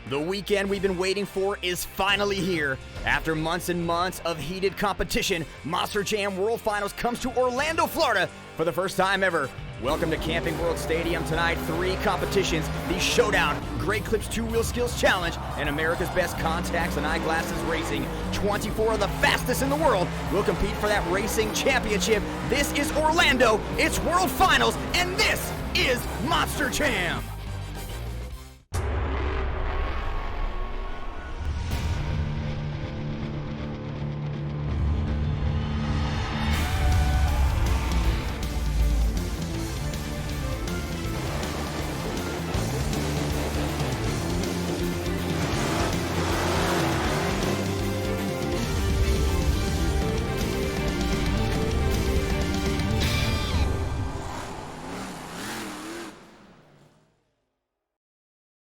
The weekend we've been waiting for is finally here. After months and months of heated competition, Monster Jam World Finals comes to Orlando, Florida for the first time ever. Welcome to Camping World Stadium tonight. 3 competitions: the Showdown, Great Clips 2-Wheel Skills Challenge, and America's Best Contacts and Eyeglasses Racing. 24 of the fastest in the world will compete for that racing championship. This is Orlando, it's World Finals, and this is Monster Jam.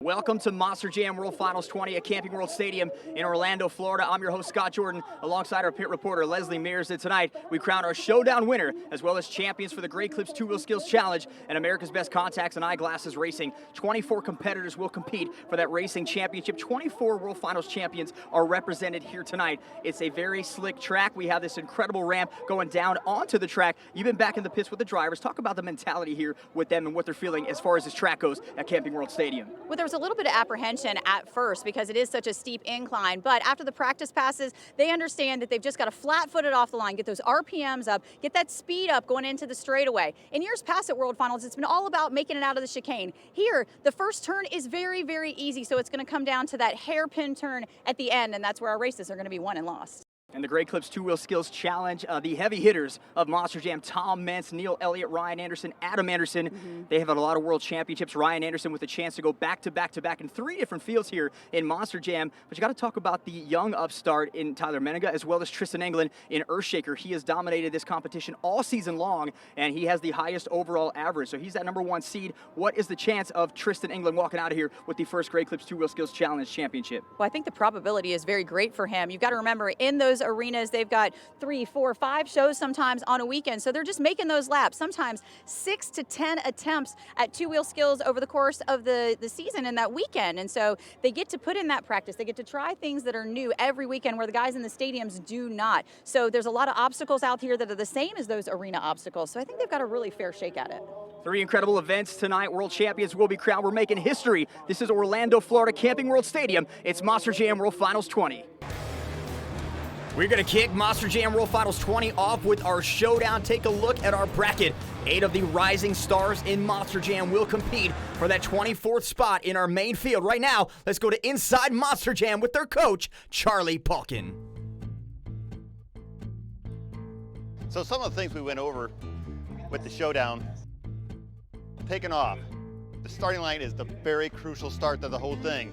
Welcome to Monster Jam World Finals 20 at Camping World Stadium in Orlando, Florida. I'm your host, Scott Jordan, alongside our pit reporter, Leslie Mears. And tonight, we crown our Showdown winner, as well as champions for the Great Clips 2-Wheel Skills Challenge and America's Best Contacts and Eyeglasses Racing. 24 competitors will compete for that racing championship. 24 World Finals champions are represented here tonight. It's a very slick track. We have this incredible ramp going down onto the track. You've been back in the pits with the drivers. Talk about the mentality here with them and what they're feeling as far as this track goes at Camping World Stadium. Well, there was a little bit of apprehension at first because it is such a steep incline, but after the practice passes, they understand that they've just got to flat-foot it off the line, get those RPMs up, get that speed up going into the straightaway. In years past at World Finals, it's been all about making it out of the chicane. Here, the first turn is very, very easy, so it's going to come down to that hairpin turn at the end, and that's where our races are going to be won and lost. And the Great Clips 2-Wheel Skills Challenge, the heavy hitters of Monster Jam: Tom Meents, Neil Elliott, Ryan Anderson, Adam Anderson. They have had a lot of world championships. Ryan Anderson with a chance to go back to back to back in 3 different fields here in Monster Jam. But you got to talk about the young upstart in Tyler Menega, as well as Tristan Englund in Earthshaker. He has dominated this competition all season long, and he has the highest overall average. So he's that #1 seed. What is the chance of Tristan Englund walking out of here with the first Great Clips 2-Wheel Skills Challenge championship? Well, I think the probability is very great for him. You've got to remember, in those arenas, they've got 3, 4, 5 shows sometimes on a weekend, so they're just making those laps, sometimes 6 to 10 attempts at 2-wheel skills over the course of the season and that weekend. And so they get to put in that practice. They get to try things that are new every weekend where the guys in the stadiums do not. So there's a lot of obstacles out here that are the same as those arena obstacles. So I think they've got a really fair shake at it. 3 incredible events tonight. World champions will be crowned. We're making history. This is Orlando, Florida, Camping World Stadium. It's Monster Jam World Finals 20. We're going to kick Monster Jam World Finals 20 off with our showdown. Take a look at our bracket. 8 of the rising stars in Monster Jam will compete for that 24th spot in our main field. Right now, let's go to Inside Monster Jam with their coach, Charlie Palkin. So some of the things we went over with the showdown, taking off. The starting line is the very crucial start to the whole thing.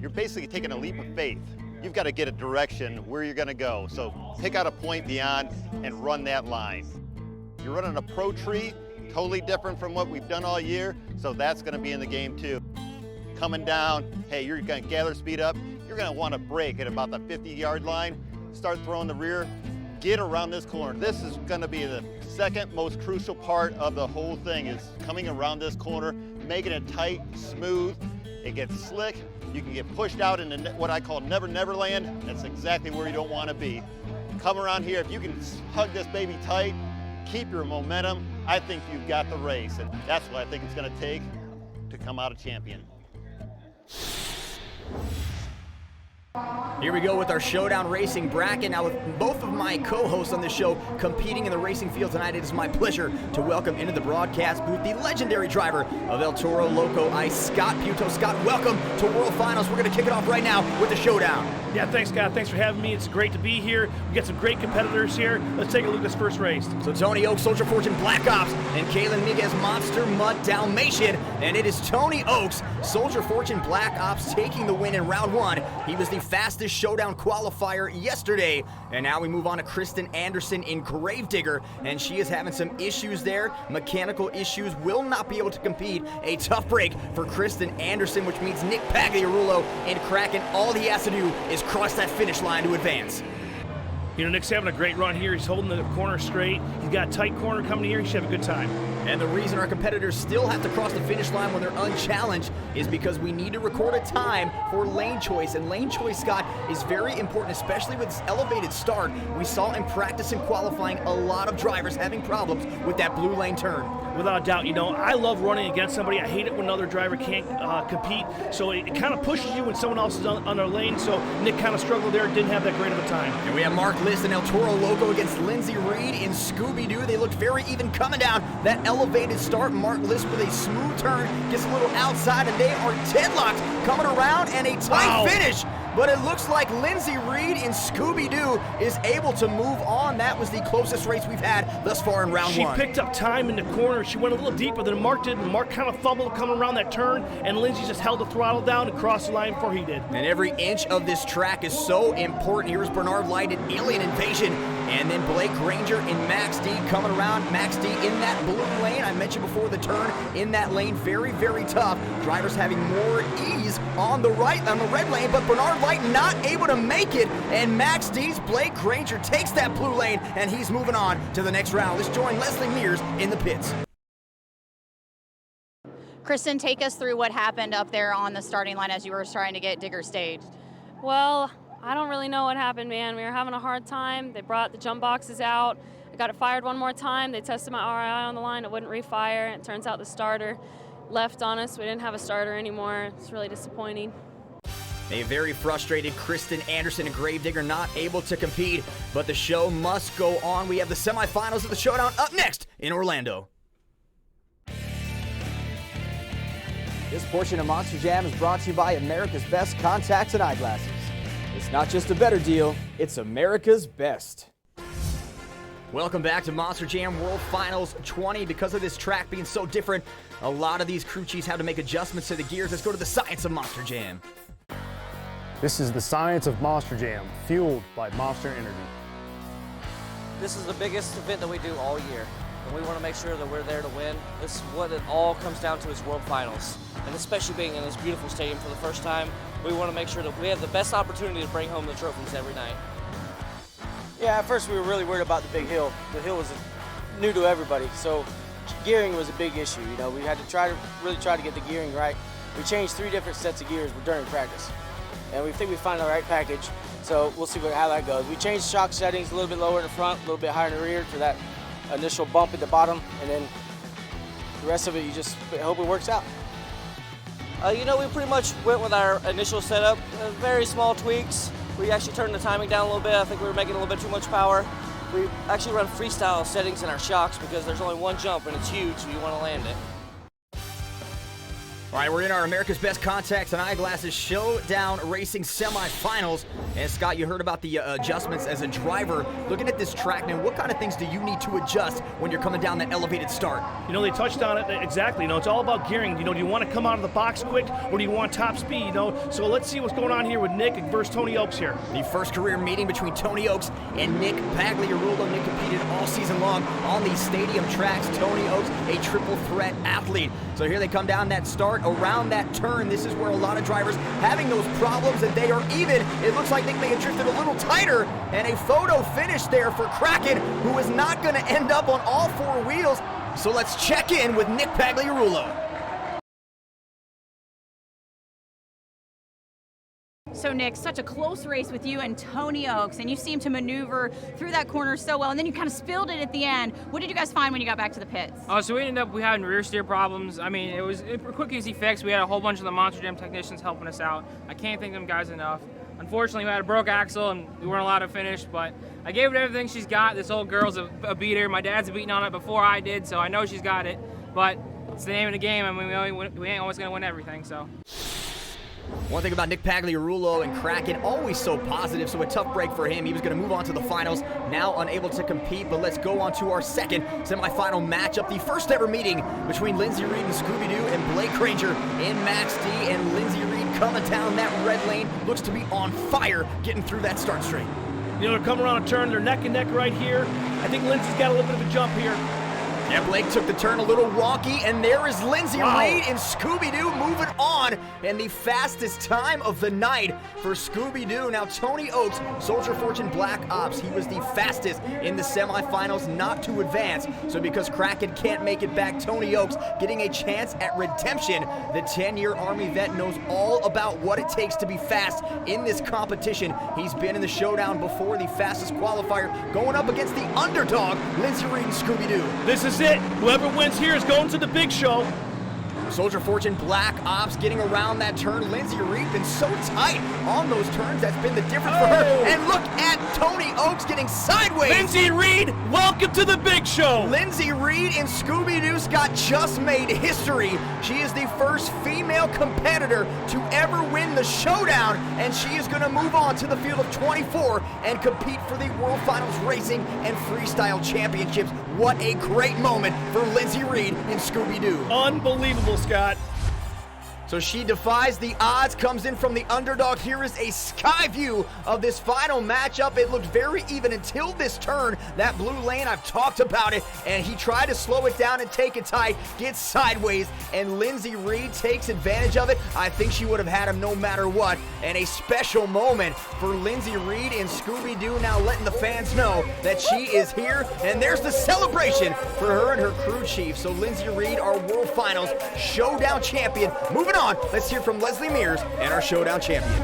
You're basically taking a leap of faith. You've got to get a direction where you're going to go. So pick out a point beyond and run that line. You're running a pro tree, totally different from what we've done all year, so that's going to be in the game too. Coming down, hey, you're going to gather speed up. You're going to want to brake at about the 50-yard line, start throwing the rear, get around this corner. This is going to be the second most crucial part of the whole thing, is coming around this corner, making it tight, smooth. It gets slick. You can get pushed out into what I call Never Never Land. That's exactly where you don't want to be. Come around here, if you can hug this baby tight, keep your momentum, I think you've got the race. And that's what I think it's going to take to come out a champion. Here we go with our Showdown Racing bracket. Now, with both of my co-hosts on the show competing in the racing field tonight, it is my pleasure to welcome into the broadcast booth the legendary driver of El Toro Loco Ice, Scott Puto. Scott, welcome to World Finals. We're going to kick it off right now with the Showdown. Yeah, thanks, Scott. Thanks for having me. It's great to be here. We got some great competitors here. Let's take a look at this first race. So Tony Oaks, Soldier Fortune Black Ops, and Kalen Miguez, Monster Mutt Dalmatian. And it is Tony Oaks, Soldier Fortune Black Ops, taking the win in round 1. He was the fastest Showdown qualifier yesterday. And now we move on to Kristen Anderson in Gravedigger, and she is having some issues there. Mechanical issues, will not be able to compete. A tough break for Kristen Anderson, which means Nick Pagliarulo in Kraken. All he has to do is cross that finish line to advance. You know, Nick's having a great run here. He's holding the corner straight. He's got a tight corner coming here. He should have a good time. And the reason our competitors still have to cross the finish line when they're unchallenged is because we need to record a time for lane choice. And lane choice, Scott, is very important, especially with this elevated start. We saw in practice and qualifying a lot of drivers having problems with that blue lane turn. Without a doubt, you know, I love running against somebody. I hate it when another driver can't compete. So it kind of pushes you when someone else is on their lane. So Nick kind of struggled there, didn't have that great of a time. And we have Mark List and El Toro Loco against Lindsey Reed in Scooby-Doo. They looked very even coming down that elevated start. Mark List with a smooth turn, gets a little outside, and they are deadlocked coming around, and a tight finish. But it looks like Lindsey Reed in Scooby-Doo is able to move on. That was the closest race we've had thus far in round one. She picked up time in the corner. She went a little deeper than Mark did, and Mark kind of fumbled coming around that turn, and Lindsey just held the throttle down and crossed the line before he did. And every inch of this track is so important. Here's Bernard Light in Alien Invasion, and then Blake Granger and Max D coming around. Max D in that blue lane. I mentioned before the turn in that lane, very, very tough. Drivers having more ease on the right, on the red lane, but Bernard Light not able to make it, and Max D's Blake Granger takes that blue lane, and he's moving on to the next round. Let's join Leslie Mears in the pits. Kristen, take us through what happened up there on the starting line as you were trying to get Digger staged. Well, I don't really know what happened, man. We were having a hard time. They brought the jump boxes out. I got it fired one more time. They tested my RI on the line. It wouldn't refire. It turns out the starter left on us. We didn't have a starter anymore. It's really disappointing. A very frustrated Kristen Anderson and Gravedigger not able to compete, but the show must go on. We have the semifinals of the Showdown up next in Orlando. This portion of Monster Jam is brought to you by America's Best Contacts and Eyeglasses. It's not just a better deal, it's America's best. Welcome back to Monster Jam World Finals 20. Because of this track being so different, a lot of these crew chiefs have to make adjustments to the gears. Let's go to the science of Monster Jam. This is the science of Monster Jam, fueled by Monster Energy. This is the biggest event that we do all year, and we want to make sure that we're there to win. This is what it all comes down to, is World Finals. And especially being in this beautiful stadium for the first time, we want to make sure that we have the best opportunity to bring home the trophies every night. Yeah, at first we were really worried about the big hill. The hill was new to everybody, so gearing was a big issue. You know, we had to really try to get the gearing right. We changed 3 different sets of gears during practice, and we think we found the right package. So we'll see how that goes. We changed shock settings a little bit lower in the front, a little bit higher in the rear for that initial bump at the bottom, and then the rest of it, you just hope it works out. You know, we pretty much went with our initial setup, very small tweaks. We actually turned the timing down a little bit. I think we were making a little bit too much power. We actually run freestyle settings in our shocks because there's only one jump and it's huge, so you want to land it. All right, we're in our America's Best Contacts and Eyeglasses Showdown Racing semifinals. And Scott, you heard about the adjustments as a driver. Looking at this track, man, what kind of things do you need to adjust when you're coming down that elevated start? You know, they touched on it exactly. You know, it's all about gearing. You know, do you want to come out of the box quick, or do you want top speed? You know, so let's see what's going on here with Nick versus Tony Oaks here. The first career meeting between Tony Oaks and Nick Pagliarulo. Nick competed all season long on these stadium tracks. Tony Oaks, a triple threat athlete. So here they come down that start. Around that turn, this is where a lot of drivers having those problems, and they are even. It looks like Nick may have drifted a little tighter, and a photo finish there for Kraken, who is not going to end up on all 4 wheels. So let's check in with Nick Pagliarulo. So Nick, such a close race with you and Tony Oaks, and you seemed to maneuver through that corner so well, and then you kind of spilled it at the end. What did you guys find when you got back to the pits? So we had rear steer problems. I mean, it was a quick, easy fix. We had a whole bunch of the Monster Jam technicians helping us out. I can't thank them guys enough. Unfortunately, we had a broke axle, and we weren't allowed to finish, but I gave it everything she's got. This old girl's a beater. My dad's beating on it before I did, so I know she's got it, but it's the name of the game. I mean, we ain't always going to win everything, so. One thing about Nick Pagliarulo and Kraken, always so positive, so a tough break for him. He was going to move on to the finals, now unable to compete, but let's go on to our second semifinal matchup. The first ever meeting between Lindsey Reed and Scooby-Doo and Blake Granger in Max D, and Lindsey Reed coming down that red lane, looks to be on fire getting through that start straight. You know, they're coming around a turn, they're neck and neck right here. I think Lindsey's got a little bit of a jump here. Yeah, Blake took the turn a little wonky, and there is Lindsay Reed and Scooby-Doo moving on, and the fastest time of the night for Scooby-Doo. Now, Tony Oaks, Soldier Fortune Black Ops, he was the fastest in the semifinals not to advance. So because Kraken can't make it back, Tony Oaks getting a chance at redemption. The 10-year Army vet knows all about what it takes to be fast in this competition. He's been in the showdown before, the fastest qualifier, going up against the underdog, Lindsay Reed and Scooby-Doo. This is it. Whoever wins here is going to the big show. Soldier Fortune Black Ops getting around that turn. Lindsay Reed been so tight on those turns. That's been the difference for her. And look at Tony Oaks getting sideways. Lindsay Reed, welcome to the big show. Lindsay Reed and Scooby-Doo Scott just made history. She is the first female competitor to ever win the showdown, and she is going to move on to the field of 24 and compete for the World Finals Racing and Freestyle Championships. What a great moment for Lindsay Reed and Scooby-Doo. Unbelievable, Scott. So she defies the odds, comes in from the underdog. Here is a sky view of this final matchup. It looked very even until this turn. That blue lane, I've talked about it, and he tried to slow it down and take it tight, gets sideways, and Lindsay Reed takes advantage of it. I think she would have had him no matter what, and a special moment for Lindsay Reed and Scooby-Doo, now letting the fans know that she is here, and there's the celebration for her and her crew chief. So Lindsay Reed, our World Finals Showdown champion. Moving on, let's hear from Leslie Mears and our Showdown champion.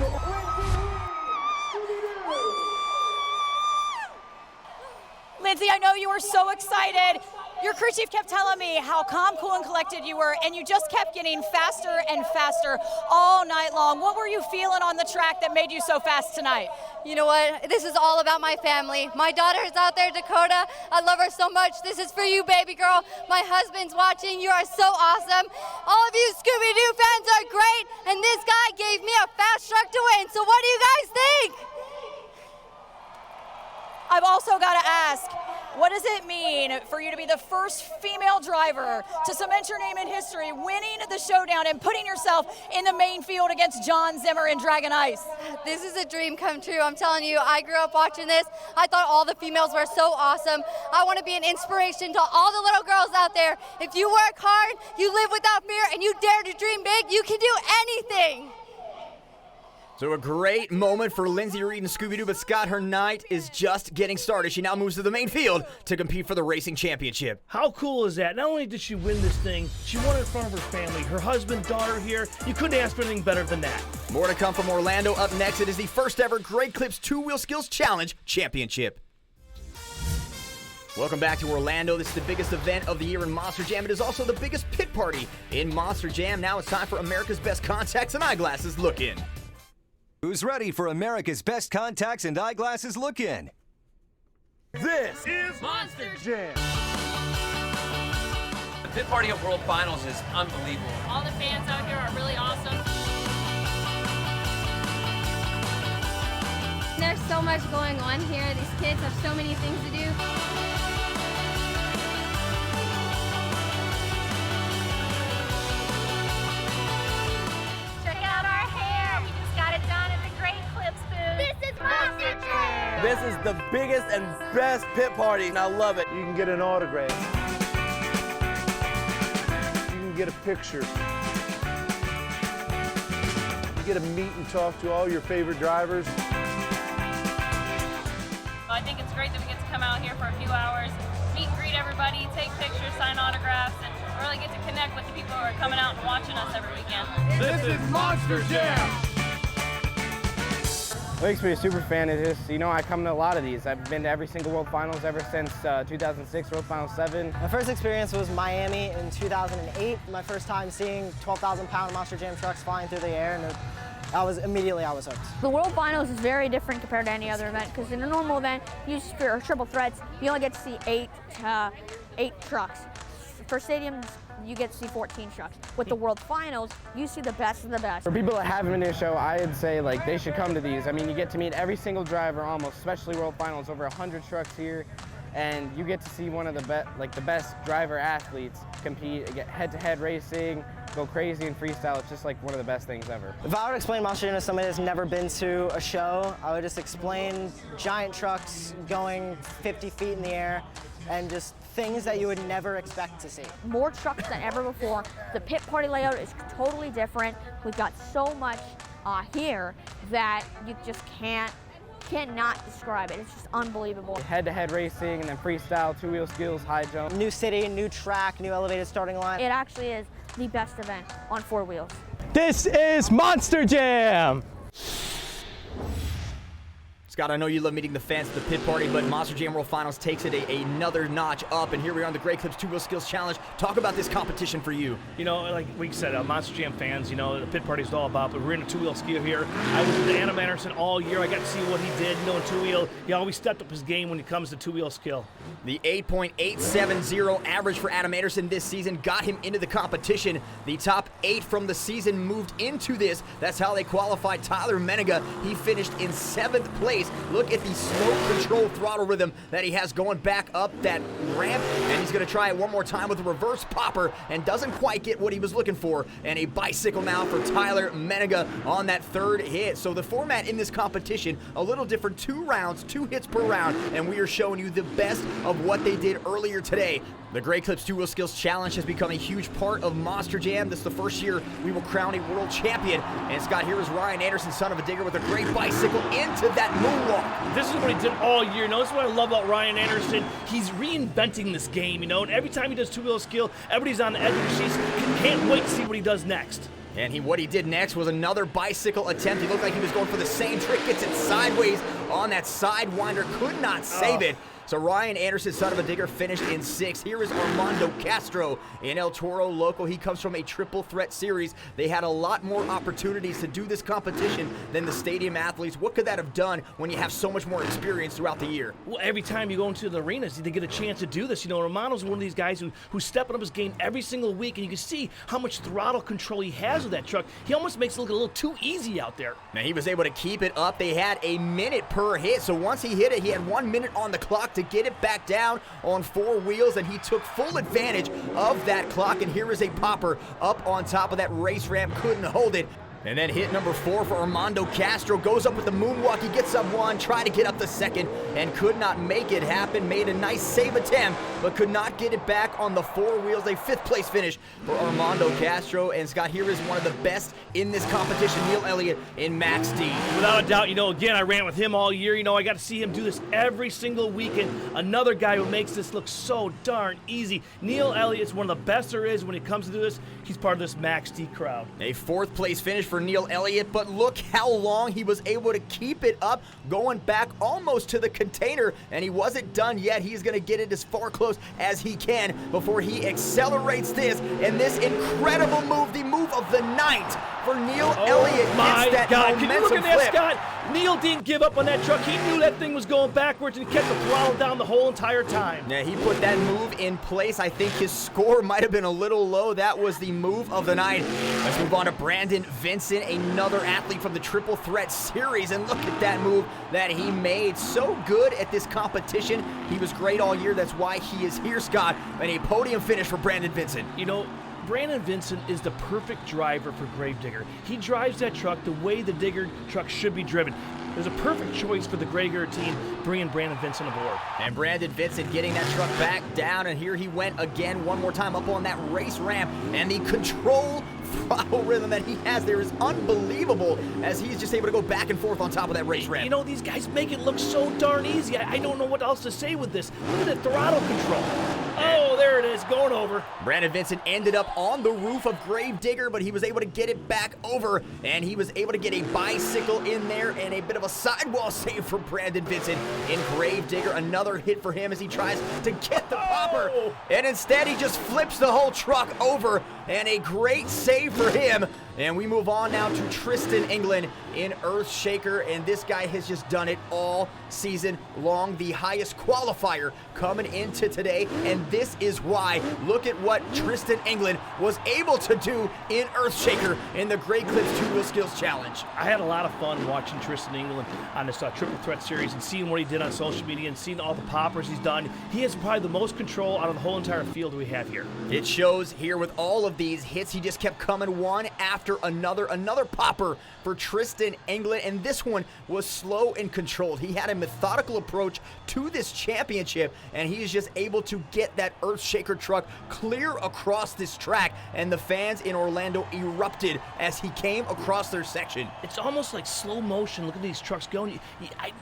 Lindsay, I know you were so excited. Your crew chief kept telling me how calm, cool, and collected you were, and you just kept getting faster and faster all night long. What were you feeling on the track that made you so fast tonight? You know what? This is all about my family. My daughter is out there, Dakota. I love her so much. This is for you, baby girl. My husband's watching. You are so awesome. All of you Scooby-Doo fans are great, and this guy gave me a fast truck to win. So what do you guys think? I've also got to ask, what does it mean for you to be the first female driver to cement your name in history, winning the showdown and putting yourself in the main field against John Zimmer and Dragon Ice? This is a dream come true. I'm telling you, I grew up watching this. I thought all the females were so awesome. I want to be an inspiration to all the little girls out there. If you work hard, you live without fear, and you dare to dream big, you can do anything. So a great moment for Lindsay Reed and Scooby-Doo, but Scott, her night is just getting started. She now moves to the main field to compete for the racing championship. How cool is that? Not only did she win this thing, she won it in front of her family, her husband, daughter here. You couldn't ask for anything better than that. More to come from Orlando. Up next, it is the first ever Great Clips Two-Wheel Skills Challenge Championship. Welcome back to Orlando. This is the biggest event of the year in Monster Jam. It is also the biggest pit party in Monster Jam. Now it's time for America's Best Contacts and Eyeglasses Look-In. Who's ready for America's Best Contacts and Eyeglasses Look-In? This is Monster Jam. The pit party of World Finals is unbelievable. All the fans out here are really awesome. There's so much going on here. These kids have so many things to do. This is the biggest and best pit party, and I love it. You can get an autograph. You can get a picture. You get to meet and talk to all your favorite drivers. I think it's great that we get to come out here for a few hours, meet and greet everybody, take pictures, sign autographs, and really get to connect with the people who are coming out and watching us every weekend. This is Monster Jam. What makes me a super fan is just, I come to a lot of these. I've been to every single World Finals ever since 2006, World Finals 7. My first experience was Miami in 2008. My first time seeing 12,000-pound Monster Jam trucks flying through the air, and I was hooked. The World Finals is very different compared to any other event, because in a normal event, for triple threats, you only get to see eight trucks. For stadiums, you get to see 14 trucks. With the World Finals, you see the best of the best. For people that haven't been to a show, I'd say they should come to these. I mean, you get to meet every single driver almost, especially World Finals, over 100 trucks here, and you get to see one of the best driver athletes compete, get head-to-head racing, go crazy in freestyle. It's just one of the best things ever. If I were to explain Monster Jam to somebody that's never been to a show, I would just explain giant trucks going 50 feet in the air and just things that you would never expect to see. More trucks than ever before. The pit party layout is totally different. We've got so much here that you just cannot describe it. It's just unbelievable. Head-to-head racing and then freestyle, two-wheel skills, high jump. New city, new track, new elevated starting line. It actually is the best event on 4 wheels. This is Monster Jam! Scott, I know you love meeting the fans at the pit party, but Monster Jam World Finals takes it another notch up, and here we are on the Great Clips 2-Wheel Skills Challenge. Talk about this competition for you. You know, like we said, Monster Jam fans, you know, the pit party is all about, but we're in a two-wheel skill here. I was with Adam Anderson all year. I got to see what he did, you know, in two-wheel. He always stepped up his game when it comes to two-wheel skill. The 8.870 average for Adam Anderson this season got him into the competition. The top 8 from the season moved into this. That's how they qualified Tyler Menega. He finished in 7th place. Look at the slow control throttle rhythm that he has going back up that ramp, and he's going to try it one more time with a reverse popper and doesn't quite get what he was looking for. And a bicycle now for Tyler Menega on that 3rd hit. So the format in this competition, a little different. 2 rounds, 2 hits per round, and we are showing you the best of what they did earlier today. The Great Clips 2-Wheel Skills Challenge has become a huge part of Monster Jam. This is the first year we will crown a world champion. And Scott, here is Ryan Anderson, son of a digger, with a great bicycle into that moonwalk. This is what he did all year. You know, this is what I love about Ryan Anderson. He's reinventing this game, you know, and every time he does two-wheel skill, everybody's on the edge of their seats. Can't wait to see what he does next. And what he did next was another bicycle attempt. He looked like he was going for the same trick. Gets it sideways on that sidewinder. Could not save it. So Ryan Anderson, son of a digger, finished in 6th. Here is Armando Castro in El Toro Loco. He comes from a triple threat series. They had a lot more opportunities to do this competition than the stadium athletes. What could that have done when you have so much more experience throughout the year? Well, every time you go into the arenas, they get a chance to do this. You know, Armando's one of these guys who's stepping up his game every single week, and you can see how much throttle control he has with that truck. He almost makes it look a little too easy out there. Now, he was able to keep it up. They had a minute per hit, so once he hit it, he had 1 minute on the clock to get it back down on 4 wheels, and he took full advantage of that clock. And here is a popper up on top of that race ramp. Couldn't hold it. And then hit number 4 for Armando Castro. Goes up with the moonwalk. He gets up 1, tried to get up the 2nd, and could not make it happen. Made a nice save attempt, but could not get it back on the 4 wheels. A 5th place finish for Armando Castro. And Scott, here is one of the best in this competition, Neil Elliott in Max D. Without a doubt, you know, again, I ran with him all year. You know, I got to see him do this every single weekend. Another guy who makes this look so darn easy. Neil Elliott's one of the best there is when it comes to this. He's part of this Max D crowd. A 4th place finish for Neil Elliott, but look how long he was able to keep it up, going back almost to the container, and he wasn't done yet. He's going to get it as far close as he can before he accelerates this, and this incredible move, the move of the night for Neil Elliott. My gets that God, can you look at that, flip. Scott? Neil didn't give up on that truck. He knew that thing was going backwards and kept the throttle down the whole entire time. Yeah, he put that move in place. I think his score might have been a little low. That was the move of the night. Let's move on to Brandon Vincent, another athlete from the Triple Threat Series, and look at that move that he made. So good at this competition. He was great all year. That's why he is here, Scott, and a podium finish for Brandon Vincent. You know, Brandon Vincent is the perfect driver for Gravedigger. He drives that truck the way the digger truck should be driven. There's a perfect choice for the Gravedigger team bringing Brandon Vincent aboard. And Brandon Vincent getting that truck back down, and here he went again one more time up on that race ramp, and the control throttle rhythm that he has there is unbelievable as he's just able to go back and forth on top of that race ramp. You know, these guys make it look so darn easy. I don't know what else to say with this. Look at the throttle control. Oh, there it is, going over. Brandon Vincent ended up on the roof of Gravedigger, but he was able to get it back over, and he was able to get a bicycle in there and a bit of a sidewall save for Brandon Vincent in Gravedigger. Another hit for him as he tries to get the popper, and instead he just flips the whole truck over, and a great save for him. And we move on now to Tristan England in Earthshaker, and this guy has just done it all season long. The highest qualifier coming into today, and this is why. Look at what Tristan England was able to do in Earthshaker in the Great Clips 2-Wheel Skills Challenge. I had a lot of fun watching Tristan England on this Triple Threat Series and seeing what he did on social media and seeing all the poppers he's done. He has probably the most control out of the whole entire field we have here. It shows here with all of these hits. He just kept coming one after another popper for Tristan England, and this one was slow and controlled. He had a methodical approach to this championship, and he is just able to get hit that Earthshaker truck clear across this track, and the fans in Orlando erupted as he came across their section. It's almost like slow motion. Look at these trucks going.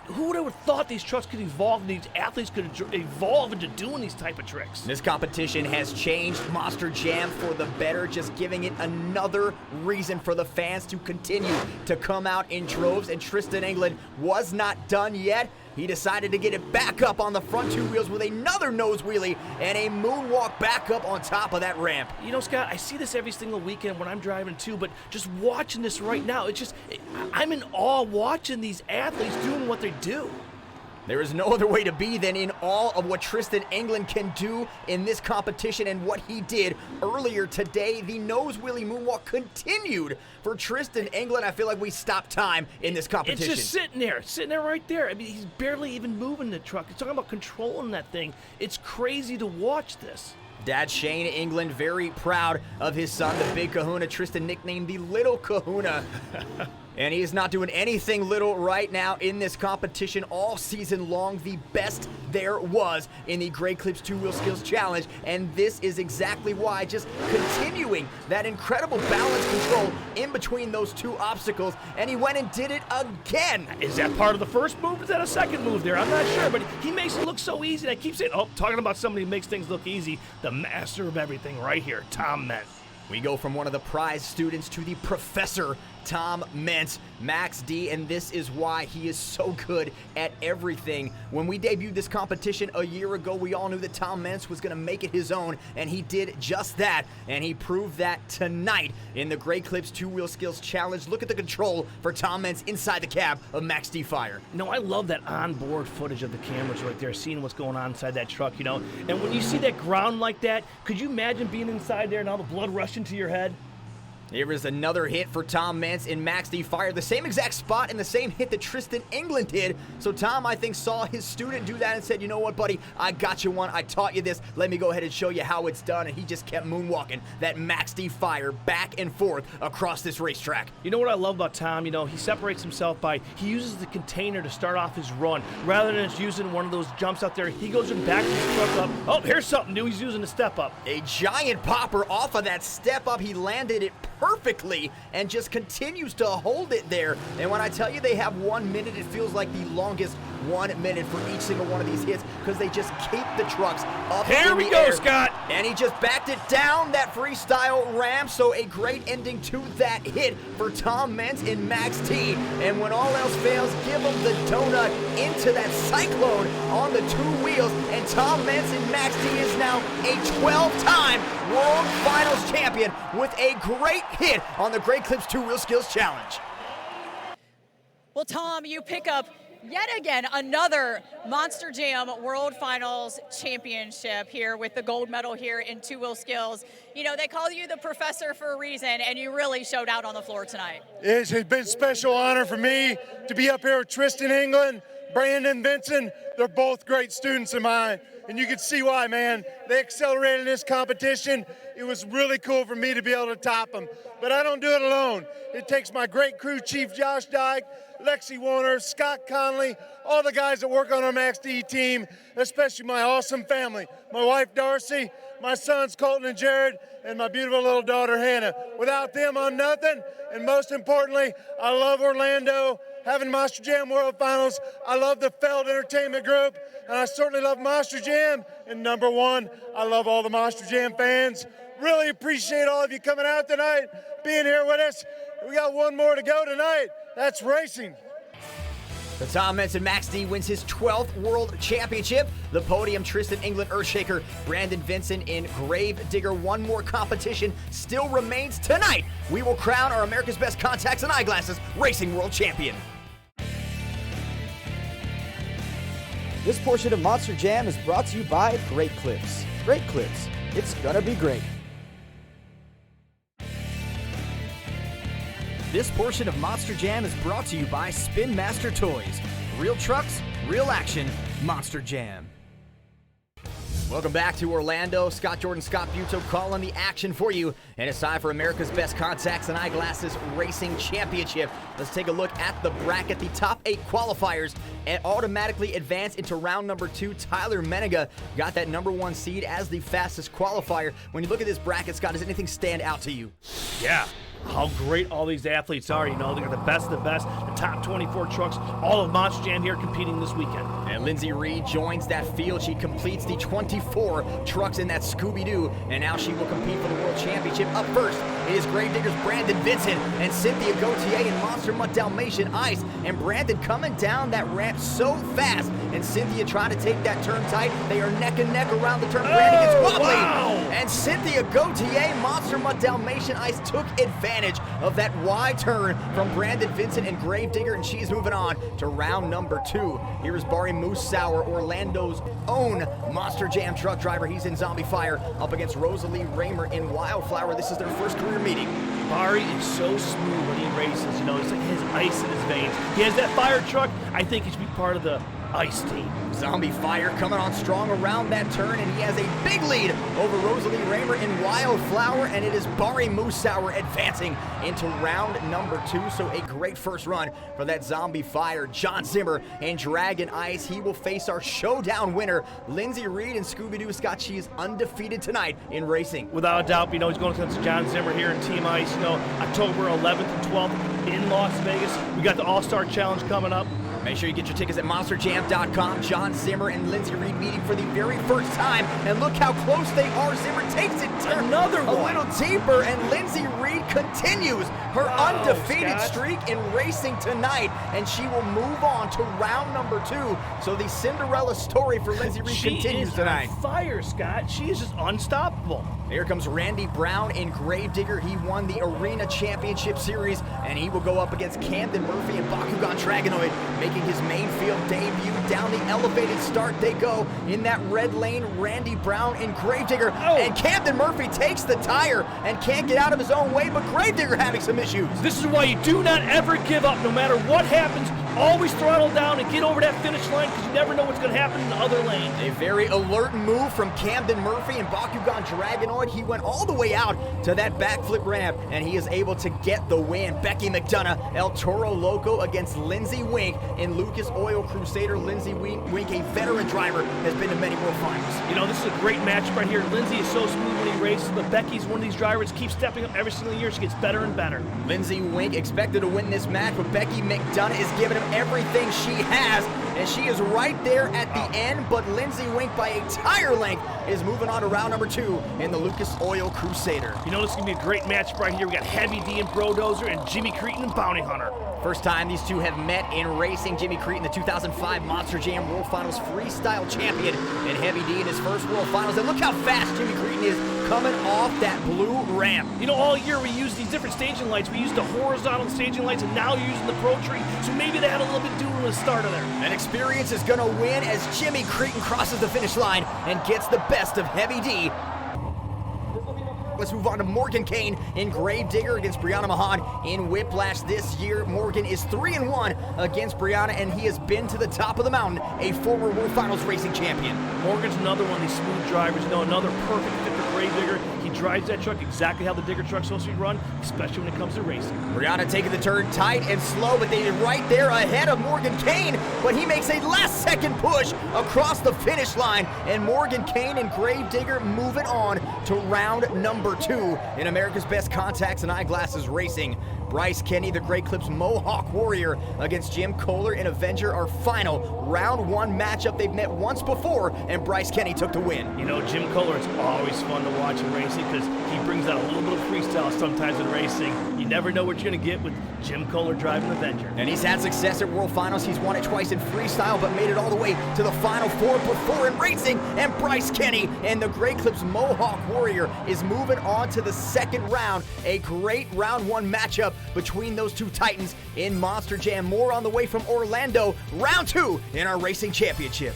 Who would have thought these trucks could evolve, and these athletes could evolve into doing these type of tricks? This competition has changed Monster Jam for the better, just giving it another reason for the fans to continue to come out in droves, and Tristan England was not done yet. He decided to get it back up on the front two wheels with another nose wheelie and a moonwalk back up on top of that ramp. You know, Scott, I see this every single weekend when I'm driving too, but just watching this right now, I'm in awe watching these athletes doing what they do. There is no other way to be than in awe of what Tristan England can do in this competition and what he did earlier today. The nose wheelie moonwalk continued for Tristan England. I feel like we stopped time in this competition. It's just sitting there right there. I mean, he's barely even moving the truck. He's talking about controlling that thing. It's crazy to watch this. Dad Shane England very proud of his son, the Big Kahuna. Tristan nicknamed the Little Kahuna. And he is not doing anything little right now in this competition all season long. The best there was in the Great Clips 2 Wheel Skills Challenge. And this is exactly why, just continuing that incredible balance control in between those two obstacles. And he went and did it again. Is that part of the first move? Is that a second move there? I'm not sure, but he makes it look so easy. And I keep saying, talking about somebody who makes things look easy. The master of everything right here, Tom Meents. We go from one of the prize students to the professor, Tom Meents, Max D, and this is why he is so good at everything. When we debuted this competition a year ago, we all knew that Tom Meents was going to make it his own, and he did just that, and he proved that tonight in the Great Clips 2 Wheel Skills Challenge. Look at the control for Tom Meents inside the cab of Max D Fire. No, I love that onboard footage of the cameras right there, seeing what's going on inside that truck, you know. And when you see that ground like that, could you imagine being inside there and all the blood rushing to your head? Here is another hit for Tom Meents in Max D Fire. The same exact spot and the same hit that Tristan England did. So Tom, I think, saw his student do that and said, you know what, buddy, I got you one. I taught you this. Let me go ahead and show you how it's done. And he just kept moonwalking that Max D Fire back and forth across this racetrack. You know what I love about Tom? You know, he separates himself by, he uses the container to start off his run. Rather than just using one of those jumps out there, he goes and backs his truck up. Oh, here's something new. He's using the step up. A giant popper off of that step up. He landed it perfectly and just continues to hold it there. And when I tell you they have 1 minute, it feels like the longest 1 minute for each single one of these hits because they just keep the trucks up in the air. Here we go, Scott. And he just backed it down that freestyle ramp. So a great ending to that hit for Tom Meents in Max T. And when all else fails, give him the donut into that cyclone on the two wheels. And Tom Meents in Max T is now a 12-time World Finals champion with a great hit on the Great Clips 2 Wheel Skills Challenge. Well, Tom, you pick up yet again another Monster Jam World Finals championship here with the gold medal here in two wheel skills. You know, they call you the professor for a reason, and you really showed out on the floor tonight. It's been a special honor for me to be up here with Tristan England, Brandon Vincent. They're both great students of mine, and you can see why, man. They accelerated in this competition. It was really cool for me to be able to top them, but I don't do it alone. It takes my great crew chief, Josh Dyke, Lexi Warner, Scott Conley, all the guys that work on our Max D team, especially my awesome family, my wife, Darcy, my sons, Colton and Jared, and my beautiful little daughter, Hannah. Without them, I'm nothing, and most importantly, I love Orlando, having Monster Jam World Finals. I love the Feld Entertainment Group, and I certainly love Monster Jam, and number one, I love all the Monster Jam fans. Really appreciate all of you coming out tonight, being here with us. We got one more to go tonight. That's racing. So Tom Meents in Max D wins his 12th World Championship. The podium, Tristan England Earthshaker, Brandon Vincent in Grave Digger. One more competition still remains tonight. We will crown our America's Best Contacts and Eyeglasses Racing World Champion. This portion of Monster Jam is brought to you by Great Clips. Great Clips. It's gonna be great. This portion of Monster Jam is brought to you by Spin Master Toys. Real trucks, real action, Monster Jam. Welcome back to Orlando. Scott Jordan, Scott Buto calling the action for you. And it's time for America's Best Contacts and Eyeglasses Racing Championship. Let's take a look at the bracket. The top 8 qualifiers and automatically advance into round number 2. Tyler Menega got that number 1 seed as the fastest qualifier. When you look at this bracket, Scott, does anything stand out to you? Yeah. How great all these athletes are. You know, they got the best of the best, the top 24 trucks, all of Monster Jam here competing this weekend. And Lindsay Reed joins that field. She completes the 24 trucks in that Scooby-Doo, and now she will compete for the World Championship. Up first is Gravediggers Brandon Vincent and Cynthia Gauthier in Monster Mutt Dalmatian Ice. And Brandon coming down that ramp so fast, and Cynthia trying to take that turn tight. They are neck and neck around the turn. Brandon gets wobbly. Wow. And Cynthia Gauthier, Monster Mutt Dalmatian Ice, took advantage of that wide turn from Brandon Vincent and Gravedigger, and she's moving on to round number 2. Here is Bari Musawwir, Orlando's own Monster Jam truck driver. He's in Zombie Fire up against Rosalie Raymer in Wildflower. This is their first career meeting. Bari is so smooth when he races. You know, it's like his ice in his veins. He has that fire truck. I think he should be part of the ice team. Zombie Fire coming on strong around that turn, and he has a big lead over Rosalie Raymer in Wildflower, and it is Bari Musawwir advancing into round number 2. So a great first run for that Zombie Fire. John Zimmer and Dragon Ice. He will face our showdown winner, Lindsay Reed and Scooby-Doo. Scott, she is undefeated tonight in racing. Without a doubt, you know, he's going against John Zimmer here in Team Ice. You know, October 11th and 12th in Las Vegas. We got the All-Star Challenge coming up. Make sure you get your tickets at monsterjam.com. John Zimmer and Lindsay Reed meeting for the very first time. And look how close they are. Zimmer takes it another a little deeper, and Lindsay Reed continues her undefeated streak in racing tonight. And she will move on to round number 2. So the Cinderella story for Lindsay Reed continues tonight. On fire, Scott. She is just unstoppable. Here comes Randy Brown in Gravedigger. He won the Arena Championship Series, and he will go up against Camden Murphy and Bakugan Dragonoid, making his main field debut. Down the elevated start they go in that red lane. Randy Brown in Gravedigger, and Camden Murphy takes the tire and can't get out of his own way, but Gravedigger having some issues. This is why you do not ever give up, no matter what happens. Always throttle down and get over that finish line, because you never know what's going to happen in the other lane. A very alert move from Camden Murphy and Bakugan Dragonoid. He went all the way out to that backflip ramp, and he is able to get the win. Becky McDonough, El Toro Loco against Lindsay Wink in Lucas Oil Crusader. Lindsay Wink, a veteran driver, has been to many World Finals. You know, this is a great matchup right here. Lindsay is so smooth when he races, but Becky's one of these drivers keeps stepping up every single year. She gets better and better. Lindsay Wink expected to win this match, but Becky McDonough is giving him everything she has, and she is right there at the end, but Lindsay Wink by a tire length is moving on to round number 2 in the Lucas Oil Crusader. You know, this is going to be a great matchup right here. We got Heavy D and Brodozer and Jimmy Cretin and Bounty Hunter. First time these two have met in racing. Jimmy Cretin, the 2005 Monster Jam World Finals freestyle champion, and Heavy D in his first World Finals. And look how fast Jimmy Cretin is coming off that blue ramp. You know, all year we used these different staging lights. We used the horizontal staging lights, and now you're using the Pro Tree. So maybe they had a little bit to do with the starter there. And experience is going to win as Jimmy Cretin crosses the finish line and gets the best of Heavy D. Let's move on to Morgan Kane in Gravedigger against Brianna Mahan in Whiplash this year. Morgan is 3-1 against Brianna, and he has been to the top of the mountain, a former World Finals racing champion. Morgan's another one of these smooth drivers. You know, another perfect fit for Gravedigger. He drives that truck exactly how the digger truck's supposed to be run, especially when it comes to racing. Brianna taking the turn tight and slow, but they are right there ahead of Morgan Kane, but he makes a last-second push across the finish line, and Morgan Kane and Gravedigger moving on to round number 2 in America's Best Contacts and Eyeglasses Racing. Bryce Kenny, the Great Clips Mohawk Warrior, against Jim Kohler in Avenger, our final round 1 matchup. They've met once before, and Bryce Kenny took the win. You know, Jim Kohler, it's always fun to watch in racing because he brings out a little bit of freestyle sometimes in racing. You never know what you're going to get with Jim Kohler driving Avenger. And he's had success at World Finals. He's won it twice in freestyle, but made it all the way to the Final 4 before in racing. And Bryce Kenny and the Great Clips Mohawk Warrior is moving on to the second round. A great round 1 matchup between those two titans in Monster Jam. More on the way from Orlando, round 2 in our racing championship.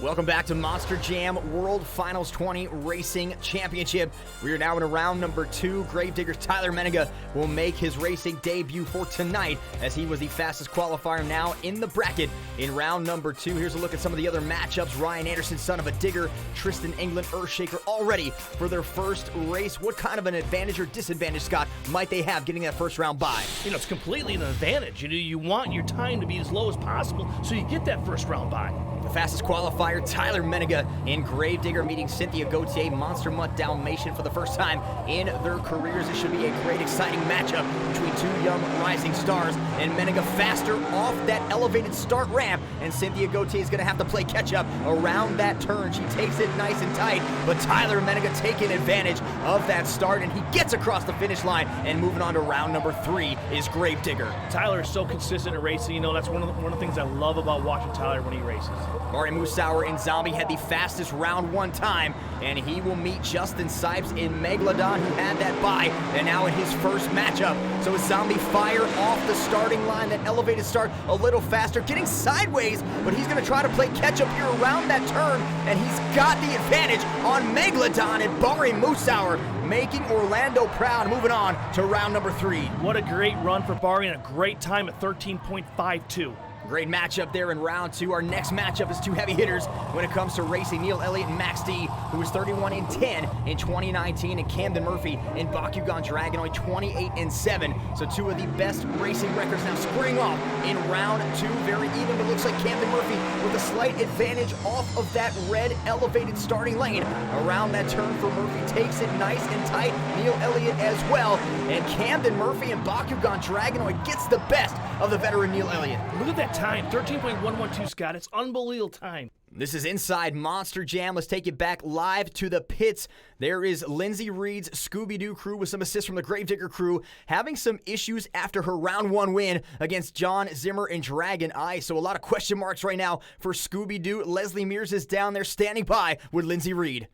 Welcome back to Monster Jam World Finals 20 Racing Championship. We are now in round number 2. Gravedigger Tyler Menega will make his racing debut for tonight as he was the fastest qualifier now in the bracket in round number 2. Here's a look at some of the other matchups. Ryan Anderson, son of a digger, Tristan England, Earthshaker, all ready for their first race. What kind of an advantage or disadvantage, Scott, might they have getting that first round bye? You know, it's completely an advantage. You want your time to be as low as possible so you get that first round bye. The fastest qualifier, Tyler Menega, in Gravedigger, meeting Cynthia Gauthier, Monster Mutt Dalmatian for the first time in their careers. It should be a great, exciting matchup between two young rising stars. And Menega faster off that elevated start ramp, and Cynthia Gauthier is going to have to play catch-up around that turn. She takes it nice and tight, but Tyler Menega taking advantage of that start, and he gets across the finish line. And moving on to round number 3 is Gravedigger. Tyler is so consistent at racing. You know, that's one of the things I love about watching Tyler when he races. Bari Musawwir in Zombie had the fastest round 1 time, and he will meet Justin Sipes in Megalodon, who had that bye, and now in his first matchup. So a Zombie fire off the starting line, that elevated start a little faster, getting sideways, but he's going to try to play catch-up here around that turn, and he's got the advantage on Megalodon, and Bari Musawwir making Orlando proud, moving on to round number 3. What a great run for Bari and a great time at 13.52. Great matchup there in round 2. Our next matchup is two heavy hitters when it comes to racing. Neil Elliott and Max D, who was 31-10 in 2019, and Camden Murphy and Bakugan Dragonoid 28-7. So two of the best racing records now squaring off in round 2. Very even, but looks like Camden Murphy with a slight advantage off of that red elevated starting lane. Around that turn for Murphy, takes it nice and tight. Neil Elliott as well. And Camden Murphy and Bakugan Dragonoid gets the best of the veteran Neil Elliott. Look at that time, 13.112, Scott. It's unbelievable time. This is Inside Monster Jam. Let's take it back live to the pits. There is Lindsay Reed's Scooby-Doo crew with some assists from the Gravedigger crew, having some issues after her round 1 win against John Zimmer and Dragon Eye. So a lot of question marks right now for Scooby-Doo. Leslie Mears is down there standing by with Lindsay Reed.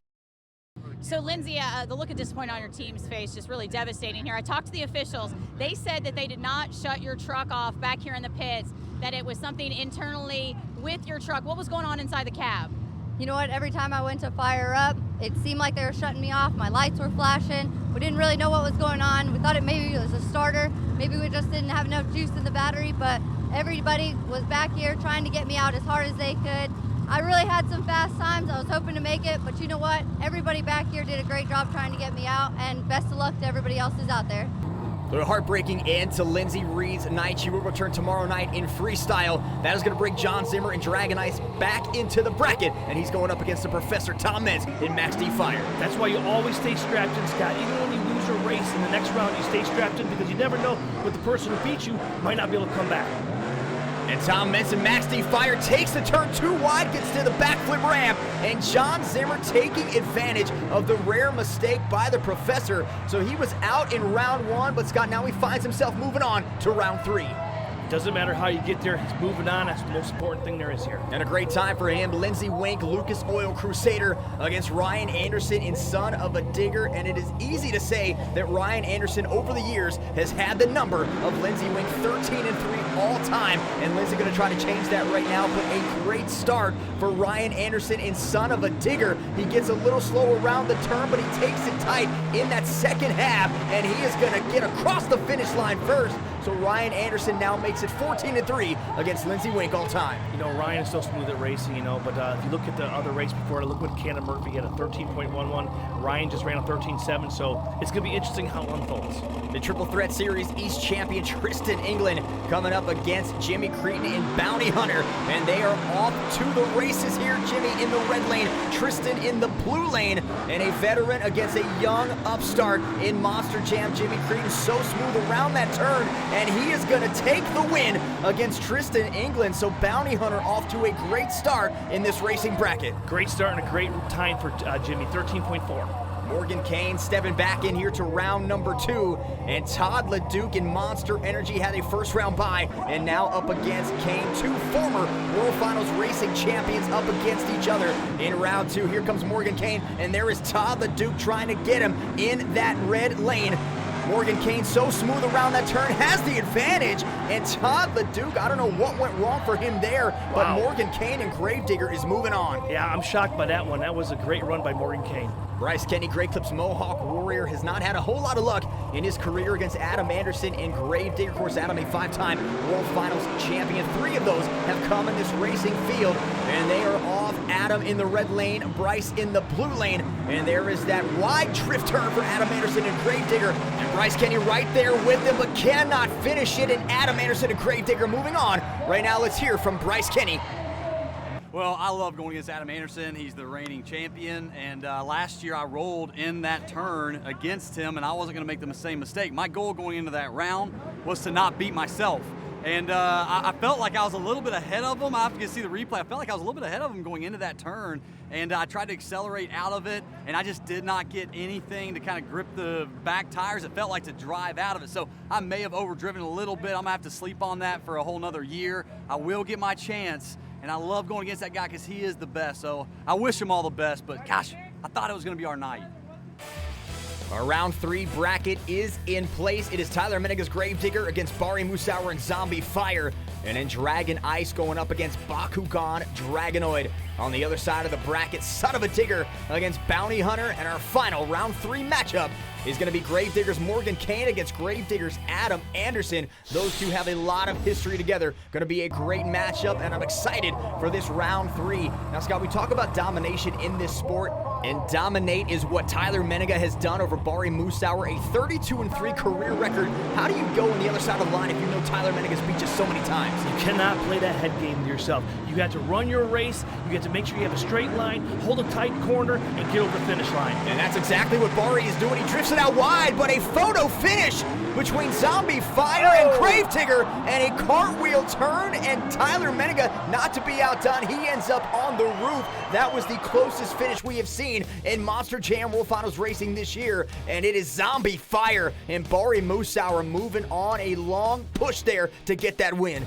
So, Lindsay, the look of disappointment on your team's face, just really devastating here. I talked to the officials. They said that they did not shut your truck off back here in the pits, that it was something internally with your truck. What was going on inside the cab? You know what, every time I went to fire up, it seemed like they were shutting me off. My lights were flashing. We didn't really know what was going on. We thought it maybe was a starter. Maybe we just didn't have enough juice in the battery, but everybody was back here trying to get me out as hard as they could. I really had some fast times. I was hoping to make it, but you know what? Everybody back here did a great job trying to get me out, and best of luck to everybody else who's out there. A heartbreaking end to Lindsay Reed's night. She will return tomorrow night in freestyle. That is going to bring John Zimmer and Dragon Ice back into the bracket, and he's going up against the Professor Tom Meents in Max D Fire. That's why you always stay strapped in, Scott. Even when you lose a race in the next round, you stay strapped in because you never know what the person who beat you might not be able to come back. And Tom Meents and Max D Fire takes the turn too wide, gets to the backflip ramp, and John Zimmer taking advantage of the rare mistake by the Professor. So he was out in round 1, but Scott, now he finds himself moving on to round 3. Doesn't matter how you get there, he's moving on. That's the most important thing there is here. And a great time for him. Lindsey Wink, Lucas Oil Crusader against Ryan Anderson in Son of a Digger. And it is easy to say that Ryan Anderson over the years has had the number of Lindsey Wink, 13-3 all time. And Lindsey going to try to change that right now. But a great start for Ryan Anderson in Son of a Digger. He gets a little slow around the turn, but he takes it tight in that second half. And he is going to get across the finish line first. So Ryan Anderson now makes it 14-3 against Lindsey Wink all time. You know, Ryan is so smooth at racing, you know, but if you look at the other race before, look what Camden Murphy had a 13.11. Ryan just ran a 13.7, so it's going to be interesting how it unfolds. The Triple Threat Series East Champion Tristan England coming up against Jimmy Cretin and Bounty Hunter, and they are off to the races here. Jimmy in the red lane, Tristan in the blue lane, and a veteran against a young upstart in Monster Jam. Jimmy Cretin so smooth around that turn, and he is going to take the win against Tristan England. So Bounty Hunter off to a great start in this racing bracket. Great start and a great time for Jimmy, 13.4. Morgan Kane stepping back in here to round number 2, and Todd LeDuc in Monster Energy had a first round bye, and now up against Kane. Two former World Finals racing champions up against each other in round 2. Here comes Morgan Kane, and there is Todd LeDuc trying to get him in that red lane. Morgan Kane so smooth around that turn, has the advantage. And Todd LeDuc, I don't know what went wrong for him there, but Morgan Kane and Gravedigger is moving on. Yeah, I'm shocked by that one. That was a great run by Morgan Kane. Bryce Kenny, Great Clips Mohawk Warrior, has not had a whole lot of luck in his career against Adam Anderson and Gravedigger. Of course, Adam, a 5-time World Finals champion. 3 of those have come in this racing field, and they are off. Adam in the red lane, Bryce in the blue lane, and there is that wide drift turn for Adam Anderson and Gravedigger, and Bryce Kenny right there with them, but cannot finish it, and Adam Anderson and Gravedigger moving on. Right now, let's hear from Bryce Kenny. Well, I love going against Adam Anderson. He's the reigning champion, and last year I rolled in that turn against him, and I wasn't going to make the same mistake. My goal going into that round was to not beat myself, and I felt like I was a little bit ahead of him. I have to see the replay. I felt like I was a little bit ahead of him going into that turn, and I tried to accelerate out of it, and I just did not get anything to kind of grip the back tires. It felt like to drive out of it, so I may have overdriven a little bit. I'm going to have to sleep on that for a whole nother year. I will get my chance. And I love going against that guy because he is the best. So I wish him all the best, but gosh, I thought it was going to be our night. Our round 3 bracket is in place. It is Tyler Menega's Gravedigger against Bari Musawwir and Zombie Fire. And then Dragon Ice going up against Bakugan Dragonoid. On the other side of the bracket, Son of a Digger against Bounty Hunter. And our final round 3 matchup is going to be Gravedigger's Morgan Kane against Gravedigger's Adam Anderson. Those two have a lot of history together. Going to be a great matchup, and I'm excited for this round 3. Now, Scott, we talk about domination in this sport, and dominate is what Tyler Menega has done over Bari Musawwir, a 32-3 career record. How do you go on the other side of the line if you know Tyler Menega's beat you so many times? You cannot play that head game with yourself. You have to run your race, you have to make sure you have a straight line, hold a tight corner, and get over the finish line. And that's exactly what Bari is doing. He drifts it out wide, but a photo finish between Zombie Fire and Gravedigger, and a cartwheel turn, and Tyler Menega, not to be outdone, he ends up on the roof. That was the closest finish we have seen in Monster Jam World Finals racing this year, and it is Zombie Fire and Bari Musawwir moving on a long push there to get that win.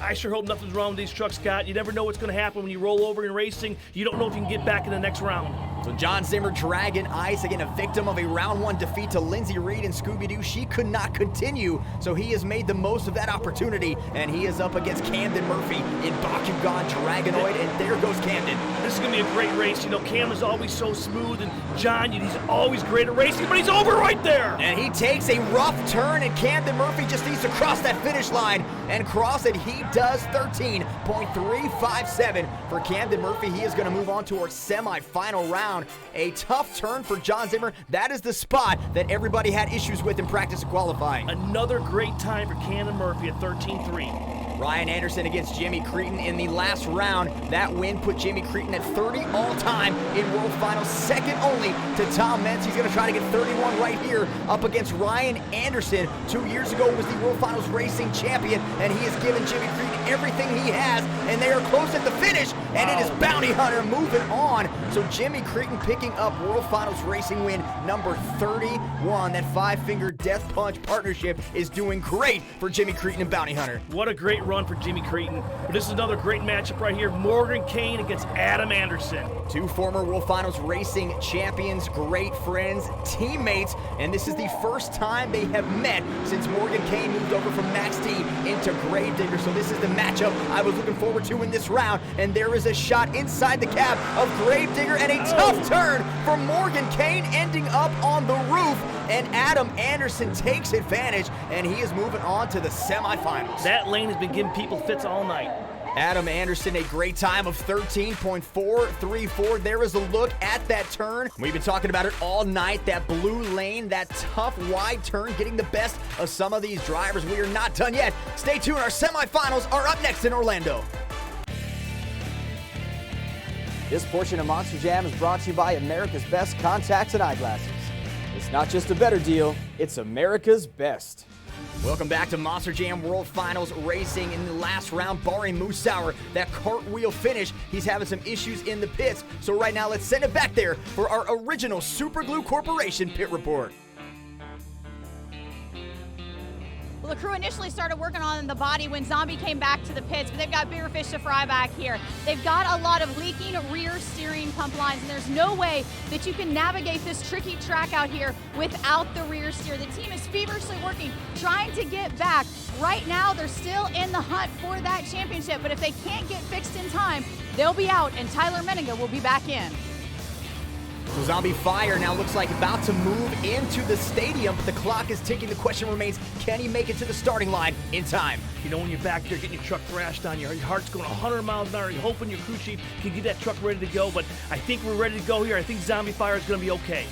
I sure hope nothing's wrong with these trucks, Scott. You never know what's going to happen when you roll over in racing. You don't know if you can get back in the next round. So John Zimmer, Dragon Ice, again a victim of a round 1 defeat to Lindsay Reed and Scooby-Doo. She could not continue, so he has made the most of that opportunity, and he is up against Camden Murphy in Bakugan Dragonoid, and there goes Camden. This is going to be a great race. You know, Cam is always so smooth, and John, he's always great at racing, but he's over right there. And he takes a rough turn, and Camden Murphy just needs to cross that finish line, and cross it he does. 13.357 for Camden Murphy. He is going to move on to our semi-final round. A tough turn for John Zimmer. That is the spot that everybody had issues with in practice and qualifying. Another great time for Camden Murphy at 13.3. Ryan Anderson against Jimmy Cretin in the last round. That win put Jimmy Cretin at 30 all-time in World Finals, second only to Tom Meents. He's going to try to get 31 right here up against Ryan Anderson. 2 years ago was the World Finals racing champion, and he has given Jimmy Cretin everything he has, and they are close at the finish, and it is Bounty Hunter moving on. So Jimmy Cretin picking up World Finals racing win number 31. That 5-finger death punch partnership is doing great for Jimmy Cretin and Bounty Hunter. What a great run for Jimmy Cretin. But this is another great matchup right here. Morgan Kane against Adam Anderson. 2 former World Finals racing champions, great friends, teammates, and this is the first time they have met since Morgan Kane moved over from Max D into Gravedigger. So this is the matchup I was looking forward to in this round, and there is a shot inside the cab of Gravedigger, and a tough turn for Morgan Kane, ending up on the roof, and Adam Anderson takes advantage, and he is moving on to the semifinals. That lane has been giving people fits all night. Adam Anderson, a great time of 13.434. There is a look at that turn. We've been talking about it all night. That blue lane, that tough wide turn, getting the best of some of these drivers. We are not done yet. Stay tuned. Our semifinals are up next in Orlando. This portion of Monster Jam is brought to you by America's Best Contacts and Eyeglasses. It's not just a better deal, it's America's best. Welcome back to Monster Jam World Finals Racing. In the last round, Bari Musawwir, that cartwheel finish, he's having some issues in the pits. So right now, let's send it back there for our original Super Glue Corporation pit report. Well, the crew initially started working on the body when Zombie came back to the pits, but they've got bigger fish to fry back here. They've got a lot of leaking rear steering pump lines, and there's no way that you can navigate this tricky track out here without the rear steer. The team is feverishly working, trying to get back. Right now, they're still in the hunt for that championship, but if they can't get fixed in time, they'll be out, and Tyler Menninga will be back in. So Zombie Fire now looks like about to move into the stadium, but the clock is ticking. The question remains, can he make it to the starting line in time? You know, when you're back there getting your truck thrashed on, your heart's going 100 miles an hour, you're hoping your crew chief can get that truck ready to go, but I think we're ready to go here. I think Zombie Fire is going to be okay.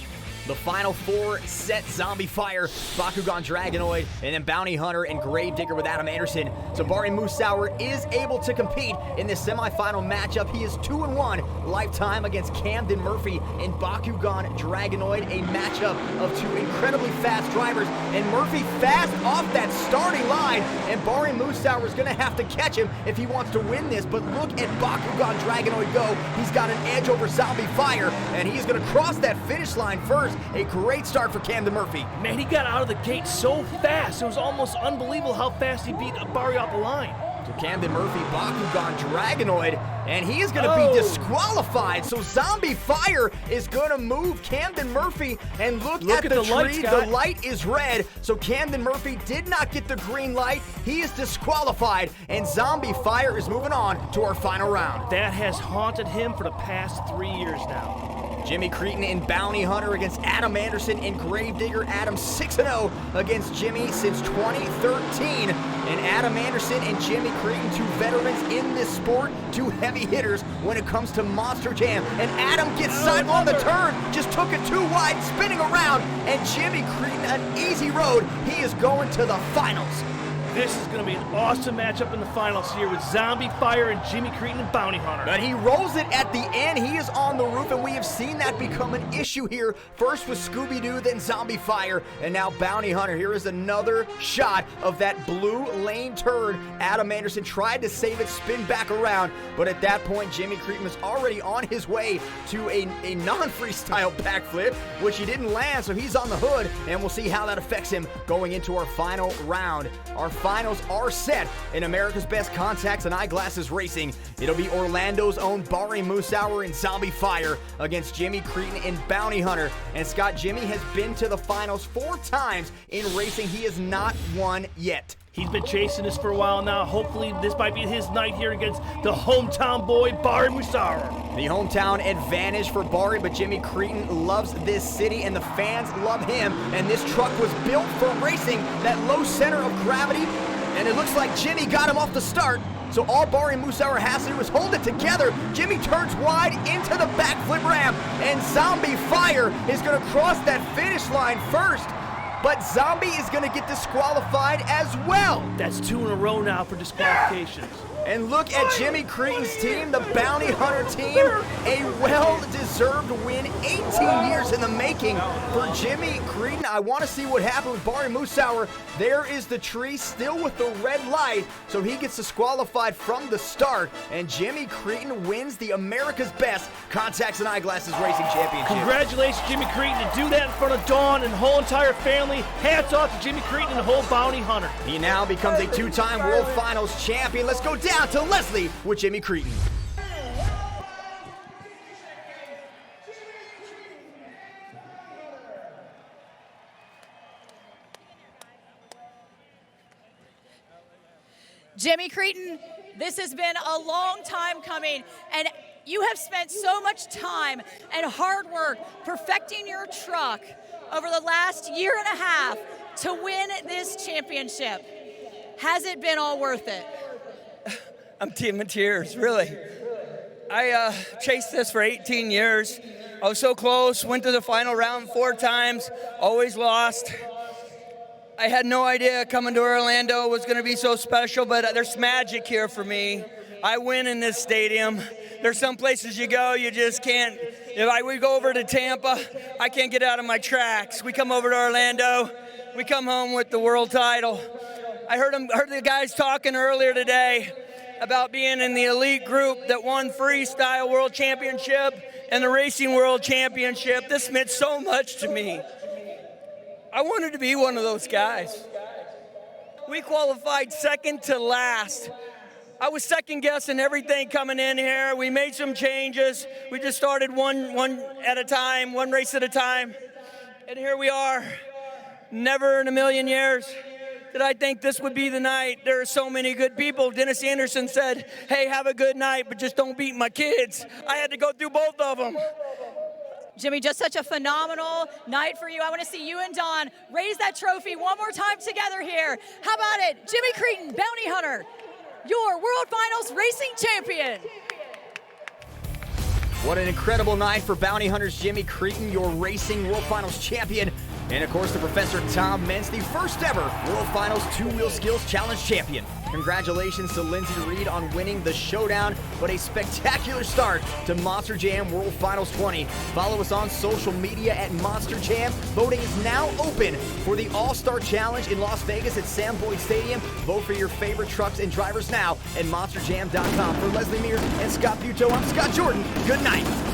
The final four set: Zombie Fire, Bakugan Dragonoid, and then Bounty Hunter and Gravedigger with Adam Anderson. So Bari Musawwir is able to compete in this semifinal matchup. He is 2-1 lifetime against Camden Murphy in Bakugan Dragonoid, a matchup of two incredibly fast drivers. And Murphy fast off that starting line, and Bari Musawwir is going to have to catch him if he wants to win this. But look at Bakugan Dragonoid go. He's got an edge over Zombie Fire, and he's going to cross that finish line first. A great start for Camden Murphy. Man, he got out of the gate so fast. It was almost unbelievable how fast he beat Bari off the line. So Camden Murphy, Bakugan Dragonoid, and he is going to be disqualified. So Zombie Fire is going to move Camden Murphy, and look at the tree. The light is red. So Camden Murphy did not get the green light. He is disqualified, and Zombie Fire is moving on to our final round. That has haunted him for the past 3 years now. Jimmy Cretin in Bounty Hunter against Adam Anderson in Gravedigger. Adam 6-0 against Jimmy since 2013. And Adam Anderson and Jimmy Cretin, two veterans in this sport, two heavy hitters when it comes to Monster Jam. And Adam gets side on the turn, just took it too wide, spinning around. And Jimmy Cretin, an easy road. He is going to the finals. This is going to be an awesome matchup in the finals here with Zombie Fire and Jimmy Cretin and Bounty Hunter. But he rolls it at the end. He is on the roof, and we have seen that become an issue here. First with Scooby-Doo, then Zombie Fire, and now Bounty Hunter. Here is another shot of that blue lane turn. Adam Anderson tried to save it, spin back around, but at that point, Jimmy Cretin was already on his way to a non-freestyle backflip, which he didn't land, so he's on the hood, and we'll see how that affects him going into our final round. Our finals are set in America's Best Contacts and Eyeglasses Racing. It'll be Orlando's own Bari Musawwir and Zombie Fire against Jimmy Cretin and Bounty Hunter. And Scott, Jimmy has been to the finals 4 times in racing. He has not won yet. He's been chasing this for a while now. Hopefully this might be his night here against the hometown boy, Bari Musawwir. The hometown advantage for Bari, but Jimmy Cretin loves this city and the fans love him. And this truck was built for racing, that low center of gravity. And it looks like Jimmy got him off the start. So all Bari Musawwir has to do is hold it together. Jimmy turns wide into the backflip ramp, and Zombie Fire is going to cross that finish line first. But Zombie is going to get disqualified as well. That's 2 in a row now for disqualifications. And look at Jimmy Cretin's team, the Bounty Hunter team. A well-deserved win, 18 years in the making for Jimmy Cretin. I want to see what happened with Bari Musawwir. There is the tree still with the red light, so he gets disqualified from the start. And Jimmy Cretin wins the America's Best Contacts and Eyeglasses Racing Championship. Congratulations, Jimmy Cretin, to do that in front of Dawn and the whole entire family. Hats off to Jimmy Cretin and the whole Bounty Hunter. He now becomes a 2-time World Finals champion. Let's go down to Leslie with Jimmy Cretin. Jimmy Cretin, this has been a long time coming, and you have spent so much time and hard work perfecting your truck over the last 1.5 years to win this championship. Has it been all worth it? I'm in tears, really. I chased this for 18 years. I was so close, went to the final round 4 times, always lost. I had no idea coming to Orlando was going to be so special, but there's magic here for me. I win in this stadium. There's some places you go, you just can't. We go over to Tampa, I can't get out of my tracks. We come over to Orlando, we come home with the world title. I heard the guys talking earlier today about being in the elite group that won freestyle world championship and the racing world championship. This meant so much to me. I wanted to be one of those guys. We qualified second to last. I was second guessing everything coming in here. We made some changes. We just started one at a time, one race at a time. And here we are. Never in a million years did I think this would be the night. There are so many good people. Dennis Anderson said, hey, have a good night, but just don't beat my kids. I had to go through both of them. Jimmy, just such a phenomenal night for you. I want to see you and Don raise that trophy one more time together here. How about it? Jimmy Cretin, Bounty Hunter, your World Finals racing champion. What an incredible night for Bounty Hunters Jimmy Cretin, your racing World Finals champion. And of course, the Professor Tom Meents, the first ever World Finals Two-Wheel Skills Challenge champion. Congratulations to Lindsay Reed on winning the Showdown, but a spectacular start to Monster Jam World Finals 20. Follow us on social media at Monster Jam. Voting is now open for the All-Star Challenge in Las Vegas at Sam Boyd Stadium. Vote for your favorite trucks and drivers now at monsterjam.com. For Leslie Mears and Scott Buteau, I'm Scott Jordan. Good night.